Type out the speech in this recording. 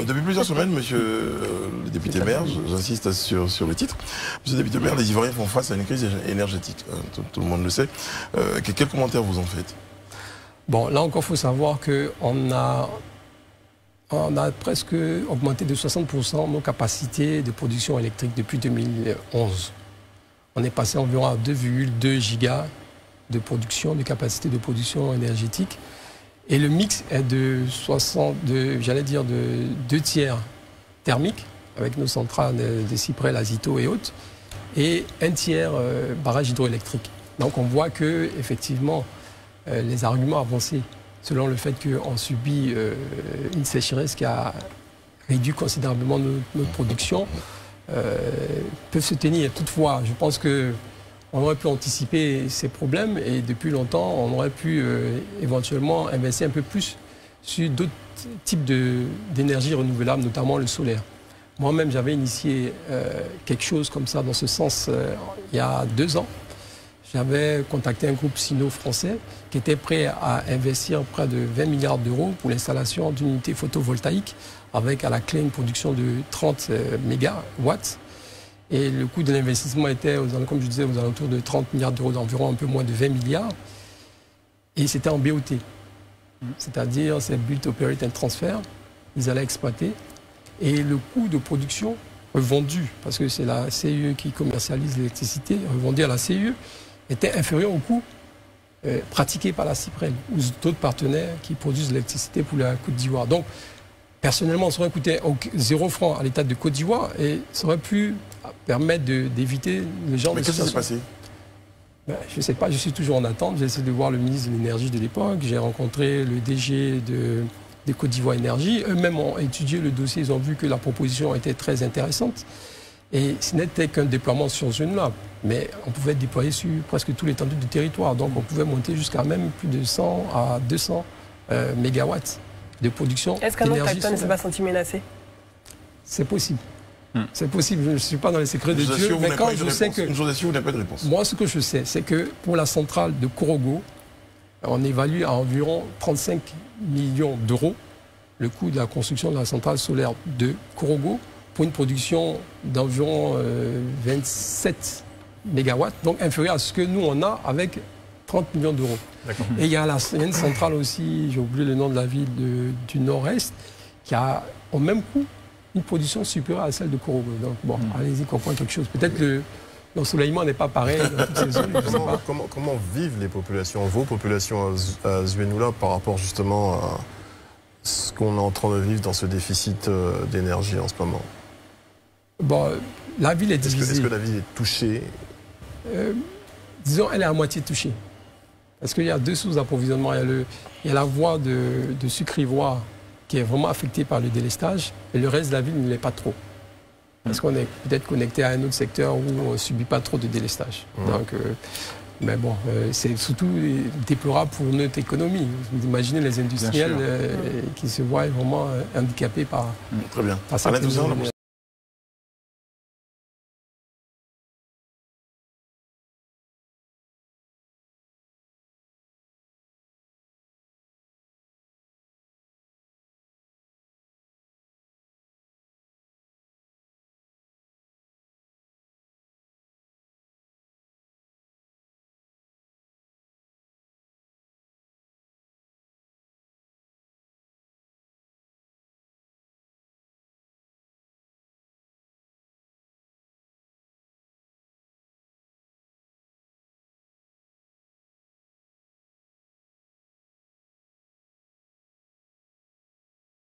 Depuis plusieurs semaines, monsieur le député maire, j'insiste sur le titre, monsieur le député maire, les Ivoiriens font face à une crise énergétique. Tout le monde le sait. Quel commentaire vous en faites? Bon, là encore, il faut savoir qu'on a presque augmenté de 60% nos capacités de production électrique depuis 2011. On est passé environ à 2,2 gigas de production, de capacité de production énergétique. Et le mix est de 2 tiers thermiques, avec nos centrales de Cyprès, Lazito et autres, et 1 tiers barrage hydroélectrique. Donc on voit que effectivement les arguments avancés, selon le fait qu'on subit une sécheresse qui a réduit considérablement notre production, peuvent se tenir. Toutefois, je pense qu'on aurait pu anticiper ces problèmes et depuis longtemps, on aurait pu éventuellement investir un peu plus sur d'autres types d'énergie renouvelable, notamment le solaire. Moi-même, j'avais initié quelque chose comme ça, dans ce sens, il y a 2 ans. J'avais contacté un groupe sino-français qui était prêt à investir près de 20 milliards d'euros pour l'installation d'une unité photovoltaïque avec à la clé une production de 30 mégawatts. Et le coût de l'investissement était, comme je disais, aux alentours de 30 milliards d'euros, d'environ un peu moins de 20 milliards. Et c'était en BOT, c'est-à-dire c'est Build, Operate and Transfer. Ils allaient exploiter. Et le coût de production revendu, parce que c'est la CIE qui commercialise l'électricité, revendu à la CIE, était inférieur au coût pratiqué par la Cyprel ou d'autres partenaires qui produisent l'électricité pour la Côte d'Ivoire. Donc, personnellement, ça aurait coûté 0 francs à l'État de Côte d'Ivoire et ça aurait pu permettre d'éviter le genre de situation. Mais qu'est-ce qui s'est passé? Je ne sais pas, je suis toujours en attente. J'ai essayé de voir le ministre de l'Énergie de l'époque. J'ai rencontré le DG de Côte d'Ivoire Énergie. Eux-mêmes ont étudié le dossier. Ils ont vu que la proposition était très intéressante. Et ce n'était qu'un déploiement sur zone-là. Mais on pouvait déployer sur presque tout l'étendue du territoire. Donc on pouvait monter jusqu'à même plus de 100 à 200 mégawatts de production. Est-ce qu'un autre acteur ne s'est pas senti menacé? C'est possible. C'est possible. Je ne suis pas dans les secrets de Dieu. Mais quand je sais que... Une journée où il n'y a pas de réponse. Moi, ce que je sais, c'est que pour la centrale de Korogo, on évalue à environ 35 millions d'euros le coût de la construction de la centrale solaire de Korogo pour une production d'environ 27 mégawatts, donc inférieur à ce que nous on a avec 30 millions d'euros. Et il y a une centrale aussi, j'ai oublié le nom de la ville du Nord-Est, qui a au même coût une production supérieure à celle de Korogo. Donc bon, allez-y comprendre quelque chose. Peut-être que l'ensoleillement n'est pas pareil dans toutes ces zones. Comment vivent les populations, vos populations à Zuenoula par rapport justement à ce qu'on est en train de vivre dans ce déficit d'énergie en ce moment? Bon, la ville est divisée. Est-ce que la ville est touchée? Disons, elle est à moitié touchée. Parce qu'il y a 2 sources d'approvisionnement. Il y a la voie de sucre ivoire qui est vraiment affectée par le délestage, et le reste de la ville ne l'est pas trop. Parce qu'on est peut-être connecté à un autre secteur où on ne subit pas trop de délestage. Donc, mais bon, c'est surtout déplorable pour notre économie. Vous imaginez les industriels qui se voient vraiment handicapés par, Très bien. Par cette